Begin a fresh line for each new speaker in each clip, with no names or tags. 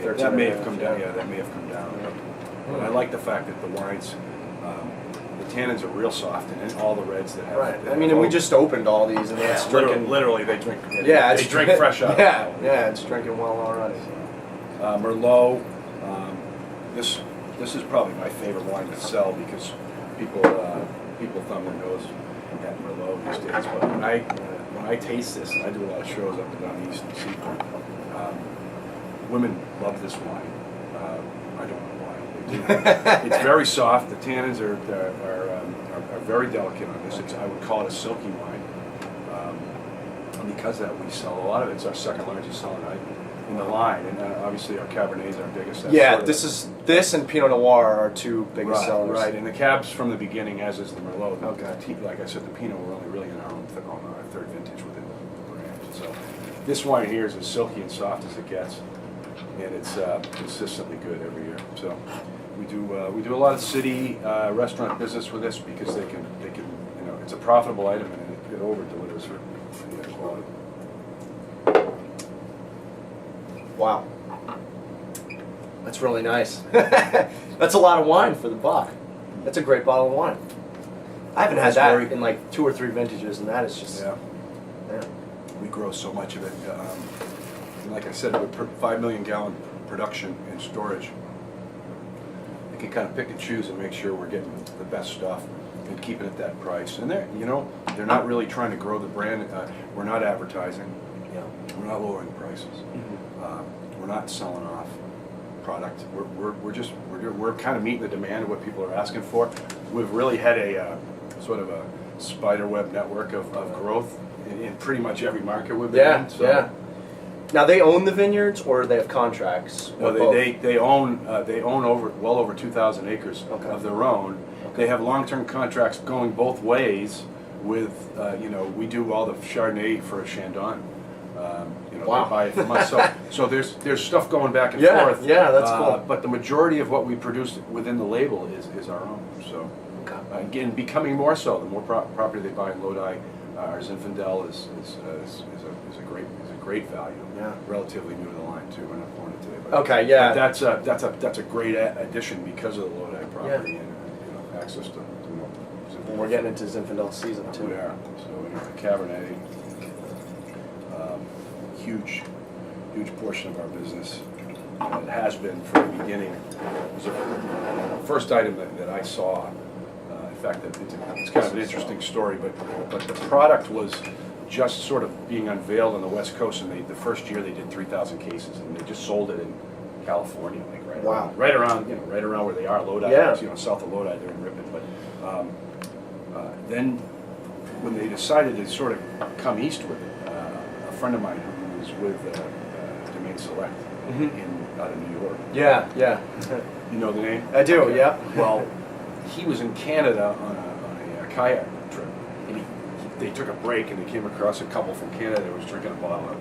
That may have come down. Yeah, that may have come down. But I like the fact that the wines, the tannins are real soft, and all the reds that have.
Right. I mean, and we just opened all these, and it's drinking.
Literally, they drink.
Yeah,
they drink fresh out.
Yeah, it's drinking well already.
Merlot. This is probably my favorite wine to sell because people thumb their nose at Merlot these days. But when I taste this, and I do a lot of shows up and down east and Seaport, women love this wine. I don't know why. They do. It's very soft. The tannins are very delicate on this. I would call it a silky wine. And because of that, we sell a lot of it. It's our second largest selling item in the line, and obviously our Cabernet is our biggest.
That's this and Pinot Noir are our two biggest sellers.
Right, and the Cabs from the beginning, as is the Merlot.
Okay.
Like I said, the Pinot we're only really in our third vintage within the brand. So this wine here is as silky and soft as it gets, and it's consistently good every year. So we do a lot of city restaurant business with this because they can it's a profitable item and it over delivers for the quality.
Wow. That's really nice. That's a lot of wine for the buck. That's a great bottle of wine. I haven't had that in like 2 or 3 vintages, and that is just...
Yeah. We grow so much of it. And like I said, with 5 million gallon production and storage, we can kind of pick and choose and make sure we're getting the best stuff and keeping it that price. And they're not really trying to grow the brand. We're not advertising.
Yeah.
We're not lowering prices. We're not selling off product. We're kind of meeting the demand of what people are asking for. We've really had a sort of a spider web network of growth in pretty much every market we've been in. So.
Yeah. Now they own the vineyards, or they have contracts?
No, they own well over 2,000 acres of their own. Okay. They have long-term contracts going both ways. With we do all the Chardonnay for Chandon.
Wow.
They buy it from us. So there's stuff going back and forth.
Yeah, that's cool.
But the majority of what we produce within the label is our own. So again, becoming more so, the more property they buy in Lodi, our Zinfandel is a great value.
Yeah.
Relatively new to the line too. We're not pouring it today. But
okay. Yeah.
That's a great addition because of the Lodi property and access to more.
Well, we're getting into Zinfandel season too.
We are. So the Cabernet. Huge portion of our business. It has been from the beginning. It was the first item that I saw. In fact, it's kind of an interesting story, but the product was just sort of being unveiled on the West Coast, and the first year they did 3,000 cases, and they just sold it in California, like right around where they are, Lodi, south of Lodi, they're in Ripon. But then when they decided to sort of come east with it, a friend of mine who was with Domaine Select out of New York.
Yeah.
You know the name?
I do.
Okay.
Yeah.
Well, he was in Canada on a kayak trip, and they took a break, and they came across a couple from Canada that was drinking a bottle of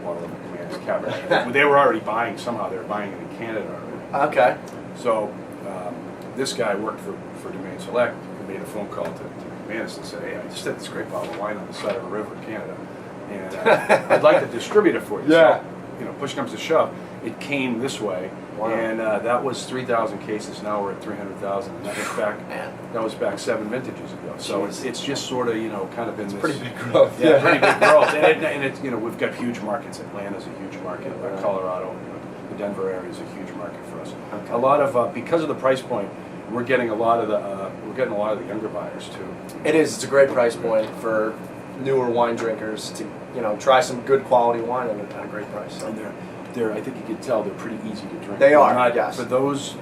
McMahon's Cabernet. They were already buying somehow. They were buying it in Canada already.
Okay.
So this guy worked for Domaine Select and made a phone call to McManus and said, "Hey, I just had this great bottle of wine on the side of a river in Canada, and I'd like to distribute it for you."
Yeah.
So, push comes to shove, it came this way. Wow. And that was 3,000 cases. Now we're at 300,000, and that was back 7 vintages ago. So it's just sort of kind of been this
pretty big growth.
Yeah, pretty big growth. And it's we've got huge markets. Atlanta's a huge market. Colorado, the Denver area is a huge market for us. Okay. A lot of because of the price point, we're getting a lot of the younger buyers too.
It is. It's a great price point for newer wine drinkers to try some good quality wine at a great price. So.
And I think you can tell they're pretty easy to drink.
They are. Yes.
For those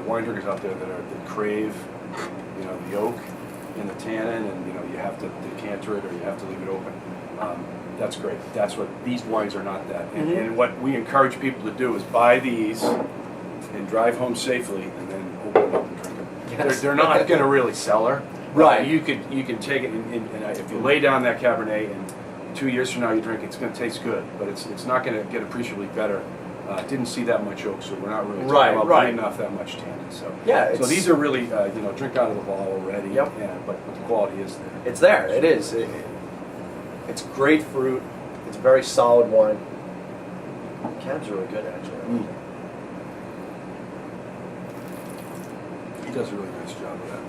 wine drinkers out there that crave, the oak and the tannin, and you have to decanter it or you have to leave it open. That's great. That's what these wines are not that. And what we encourage people to do is buy these and drive home safely, and then open them up and drink them. Yes. They're not going to really sell her.
Right.
You can take it and if you lay down that Cabernet and 2 years from now you drink it, it's going to taste good, but it's not going to get appreciably better. Didn't see that much oak, so we're not really talking about bleeding off that much tannin. So so these are really drink out of the bottle already.
Yep.
Yeah, but the quality is there.
It's there. It is. It's great fruit. It's very solid wine. Cab's really good, actually.
Mm. He does a really nice job of that.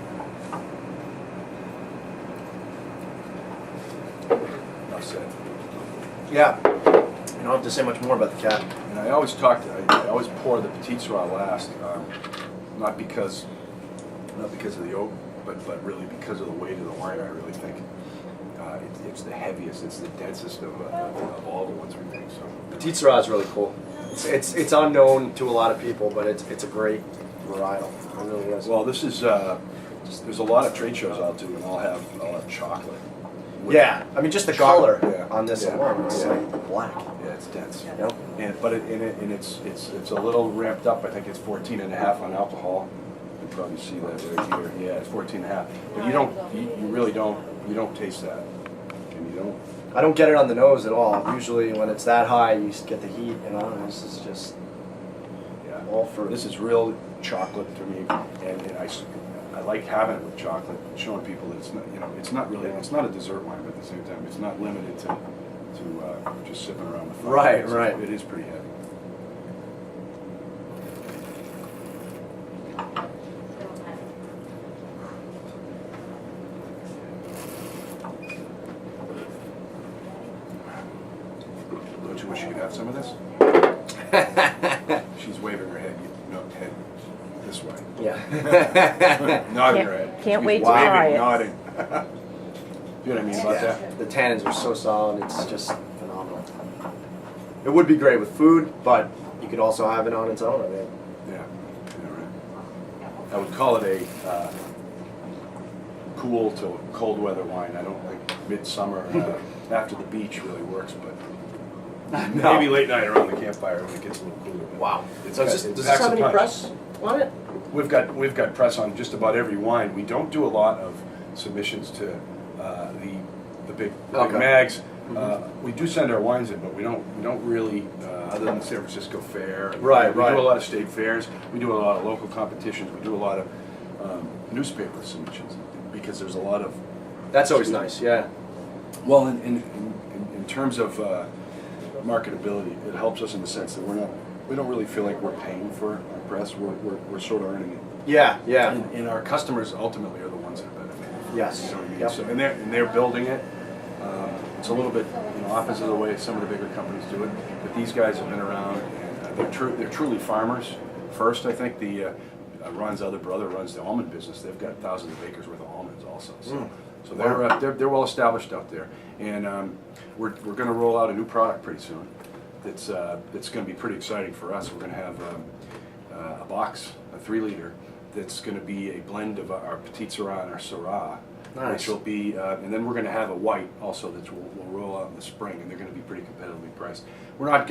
Enough said.
Yeah. You don't have to say much more about the cab.
And I always I always pour the Petite Sirah last, not because of the oak, but really because of the weight of the wine. I really think it's the heaviest, it's the densest of all the ones we make. So
Petite Sirah is really cool. It's unknown to a lot of people, but it's a great varietal. It really is.
well, this is there's a lot of trade shows I'll do, and I'll have chocolate.
Yeah, I mean just the
Chocolate,
color
yeah,
on this
yeah,
alone, it's
yeah.
like black.
Yeah, it's dense.
You know?
And it's a little ramped up. I think it's 14.5 on alcohol. You can probably see that right here. Yeah, it's 14.5. But you really don't taste that, and you don't.
I don't get it on the nose at all. Usually when it's that high, you just get the heat, you know, and this is just
Yeah.
all fruit.
This is real chocolate to me, and I like having it with chocolate, showing people that it's not, it's not a dessert wine, but at the same time, it's not limited to just sipping around the fire.
Right, right.
It is pretty heavy. Don't you wish you could have some of this? She's waving her head, head this way.
Yeah.
Nodding her head.
Can't
She's
wait to
waving,
try it.
nodding. You know what I mean about that?
The tannins are so solid, it's just phenomenal. It would be great with food, but you could also have it on its own, I mean.
Yeah. Right. I would call it a cool to cold weather wine. I don't think midsummer after the beach really works, but
No.
maybe late night around the campfire when it gets a little cooler. But
Wow.
It's
So
got-
does
it
this
packs
have
a
any
punch.
press on it?
We've got press on just about every wine. We don't do a lot of submissions to the big
Okay.
mags.
Mm-hmm.
We do send our wines in, but we don't really other than the San Francisco Fair.
Right,
We
right.
do a lot of state fairs. We do a lot of local competitions. We do a lot of newspaper submissions because there's a lot of.
That's always nice, yeah.
Well, in terms of marketability, it helps us in the sense that we don't really feel like we're paying for our press. We're sort of earning it.
Yeah, yeah.
And our customers ultimately are the ones that benefit.
Yes.
You know what I mean?
Yep.
So, and they're building it. It's a little bit opposite of the way some of the bigger companies do it. But these guys have been around, and they're truly farmers. First, I think Ron's other brother runs the almond business. They've got thousands of acres worth of almonds also. So they're well established out there, and we're going to roll out a new product pretty soon. That's going to be pretty exciting for us. We're going to have a box, a 3-liter, that's going to be a blend of our Petite Sirah and our Syrah.
Nice.
Which will be, and then we're going to have a white also that we'll roll out in the spring, and they're going to be pretty competitively priced. We're not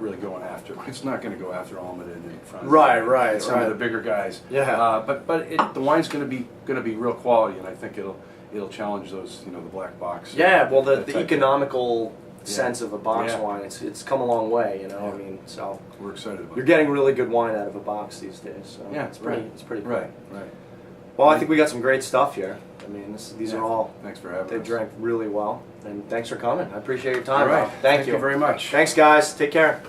really going after. It's not going to go after Almaden and Franz.
Right,
Some of the bigger guys.
Yeah.
But the wine's going to be real quality, and I think it'll challenge those, the black box.
Yeah, well,
that
the
type
economical sense of a box
Yeah.
wine, it's come a long way, I
Yeah.
mean, so
We're excited about.
you're getting really good wine out of a box these days. So
Yeah,
it's pretty,
right.
it's pretty cool.
Right.
Well, I think we got some great stuff here. I mean, these
Yeah.
are all,
Thanks for having
they
us.
drank really well, and thanks for coming. I appreciate your time.
All right.
Rob. Thank you
very much.
Thanks, guys. Take care.